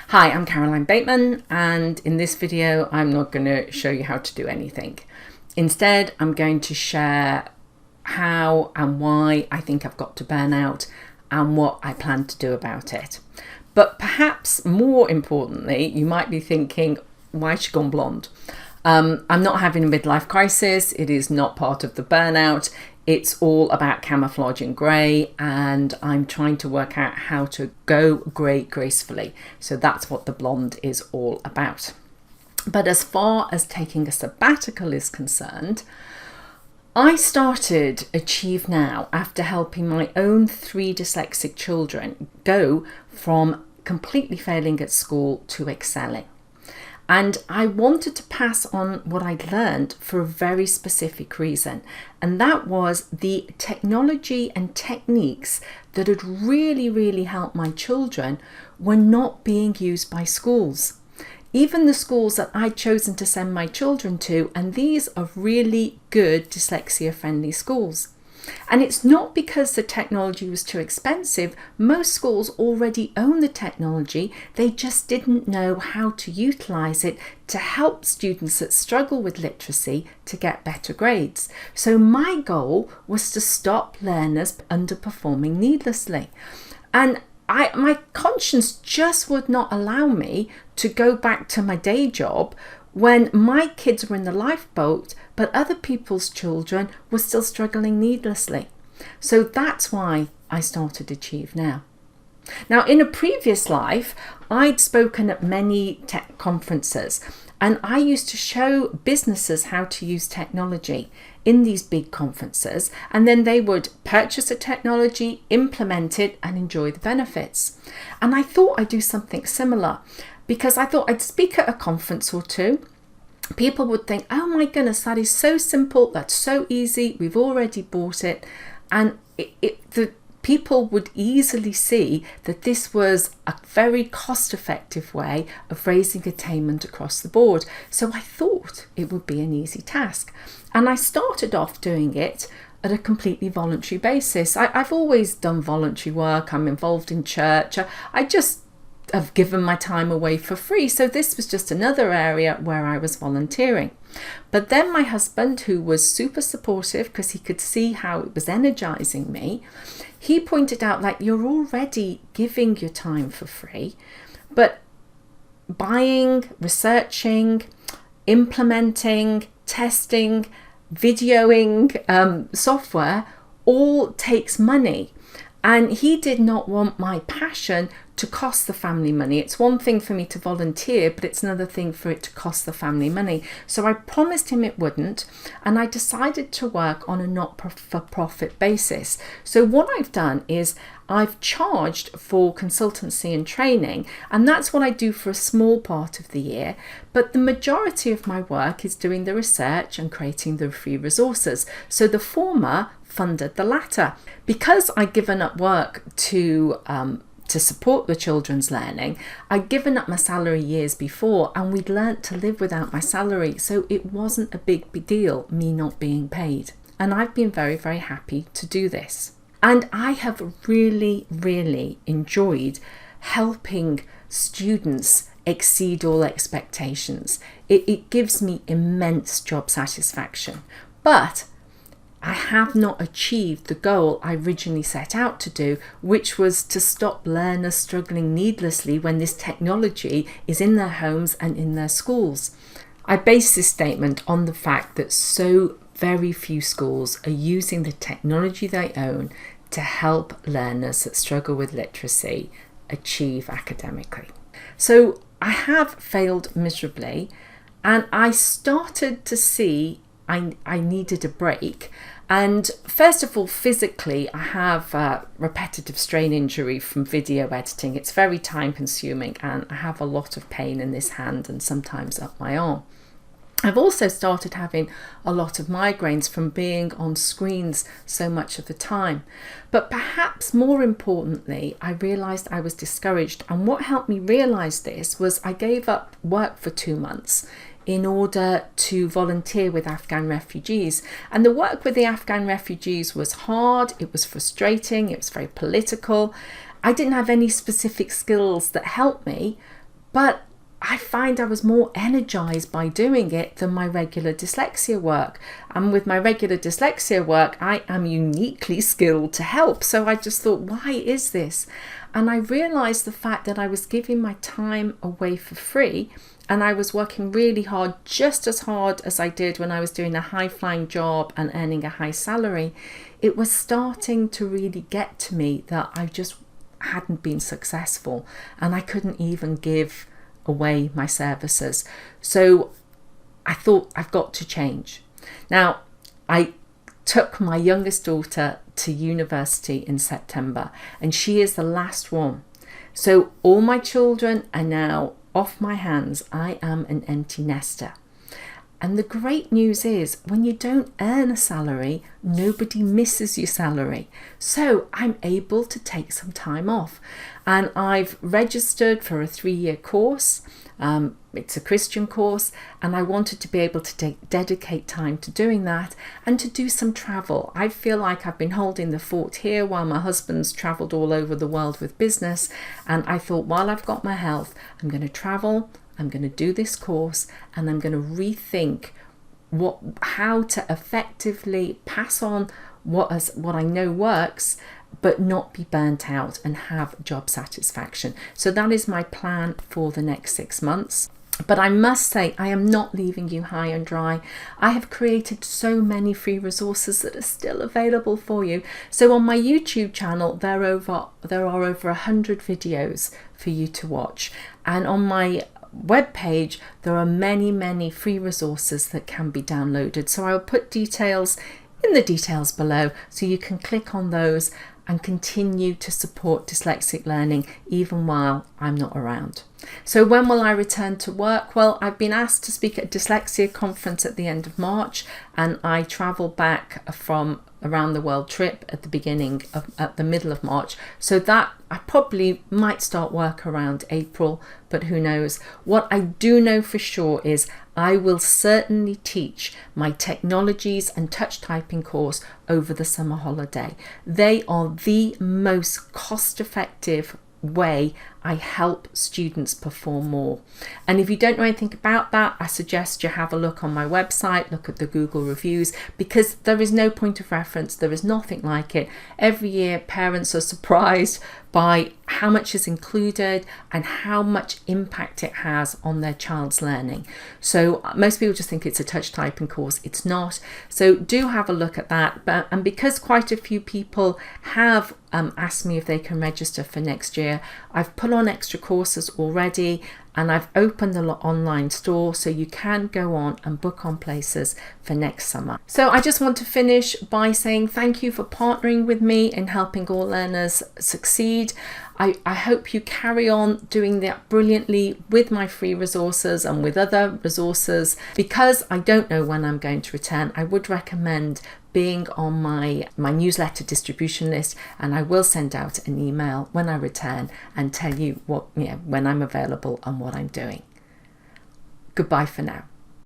Hi, I'm Caroline Bateman, and in this video I'm not going to show you how to do anything. Instead, I'm going to share how and why I think I've got to burnout and what I plan to do about it. But perhaps more importantly, you might be thinking, why has she gone blonde? I'm not having a midlife crisis. It is not part of the burnout. It's all about camouflaging grey, and I'm trying to work out how to go grey gracefully. So that's what the blonde is all about. But as far as taking a sabbatical is concerned, I started Achieve Now after helping my own 3 dyslexic children go from completely failing at school to excelling. And I wanted to pass on what I'd learned for a very specific reason. And that was the technology and techniques that had really helped my children were not being used by schools. Even the schools that I'd chosen to send my children to, and these are really good dyslexia-friendly schools. And it's not because the technology was too expensive. Most schools already own the technology. They just didn't know how to utilize it to help students that struggle with literacy to get better grades. So my goal was to stop learners underperforming needlessly. And my conscience just would not allow me to go back to my day job when my kids were in the lifeboat, but other people's children were still struggling needlessly. So that's why I started Achieve Now. Now, in a previous life, I'd spoken at many tech conferences, and I used to show businesses how to use technology in these big conferences, and then they would purchase the technology, implement it, and enjoy the benefits. And I thought I'd do something similar, because I thought I'd speak at a conference or two. People would think, oh my goodness, that is so simple, that's so easy, we've already bought it. And the people would easily see that this was a very cost-effective way of raising attainment across the board. So I thought it would be an easy task. And I started off doing it at a completely voluntary basis. I've always done voluntary work. I'm involved in church. I've given my time away for free. So this was just another area where I was volunteering. But then my husband, who was super supportive because he could see how it was energizing me, he pointed out, like, you're already giving your time for free, but buying, researching, implementing, testing, videoing software all takes money. And he did not want my passion to cost the family money. It's one thing for me to volunteer, but it's another thing for it to cost the family money. So I promised him it wouldn't, and I decided to work on a not-for-profit basis. So what I've done is I've charged for consultancy and training, and that's what I do for a small part of the year. But the majority of my work is doing the research and creating the free resources. So the former funded the latter. Because I'd given up work to support the children's learning, I'd given up my salary years before, and we'd learnt to live without my salary. So it wasn't a big deal, me not being paid. And I've been very happy to do this. And I have really enjoyed helping students exceed all expectations. It gives me immense job satisfaction. But I have not achieved the goal I originally set out to do, which was to stop learners struggling needlessly when this technology is in their homes and in their schools. I base this statement on the fact that so very few schools are using the technology they own to help learners that struggle with literacy achieve academically. So I have failed miserably, and I started to see I needed a break. And first of all, physically, I have a repetitive strain injury from video editing. It's very time consuming, and I have a lot of pain in this hand and sometimes up my arm. I've also started having a lot of migraines from being on screens so much of the time. But perhaps more importantly, I realised I was discouraged. And what helped me realise this was I gave up work for 2 months in order to volunteer with Afghan refugees. And the work with the Afghan refugees was hard, it was frustrating, it was very political. I didn't have any specific skills that helped me, but I find I was more energized by doing it than my regular dyslexia work. And with my regular dyslexia work, I am uniquely skilled to help. So I just thought, why is this? And I realized the fact that I was giving my time away for free, and I was working really hard, just as hard as I did when I was doing a high-flying job and earning a high salary. It was starting to really get to me that I just hadn't been successful, and I couldn't even give away my services. So I thought, I've got to change. Now, I took my youngest daughter to university in September, and she is the last one. So all my children are now off my hands. I am an empty nester. And the great news is, when you don't earn a salary, nobody misses your salary. So I'm able to take some time off. And I've registered for a 3-year course. It's a Christian course, and I wanted to be able to dedicate time to doing that and to do some travel. I feel like I've been holding the fort here while my husband's traveled all over the world with business. And I thought, while I've got my health, I'm going to travel, I'm going to do this course, and I'm going to rethink how to effectively pass on what I know works, but not be burnt out and have job satisfaction. So that is my plan for the next 6 months. But I must say, I am not leaving you high and dry. I have created so many free resources that are still available for you. So on my YouTube channel, there are over 100 videos for you to watch. And on my webpage, there are many free resources that can be downloaded. So I'll put details in the details below, so you can click on those and continue to support dyslexic learning even while I'm not around. So when will I return to work? Well, I've been asked to speak at a dyslexia conference at the end of March, and I travel back from around the world trip at the middle of March. So that I probably might start work around April, but who knows. What I do know for sure is I will certainly teach my technologies and touch typing course over the summer holiday. They are the most cost-effective way I help students perform more. And if you don't know anything about that, I suggest you have a look on my website, look at the Google reviews, because there is no point of reference. There is nothing like it. Every year, parents are surprised by how much is included and how much impact it has on their child's learning. So most people just think it's a touch typing course. It's not. So do have a look at that. And because quite a few people have asked me if they can register for next year, I've put on extra courses already, and I've opened the online store, so you can go on and book on places for next summer. So I just want to finish by saying thank you for partnering with me in helping all learners succeed. I hope you carry on doing that brilliantly with my free resources and with other resources. Because I don't know when I'm going to return, I would recommend being on my newsletter distribution list, and I will send out an email when I return and tell you when I'm available and what I'm doing. Goodbye for now.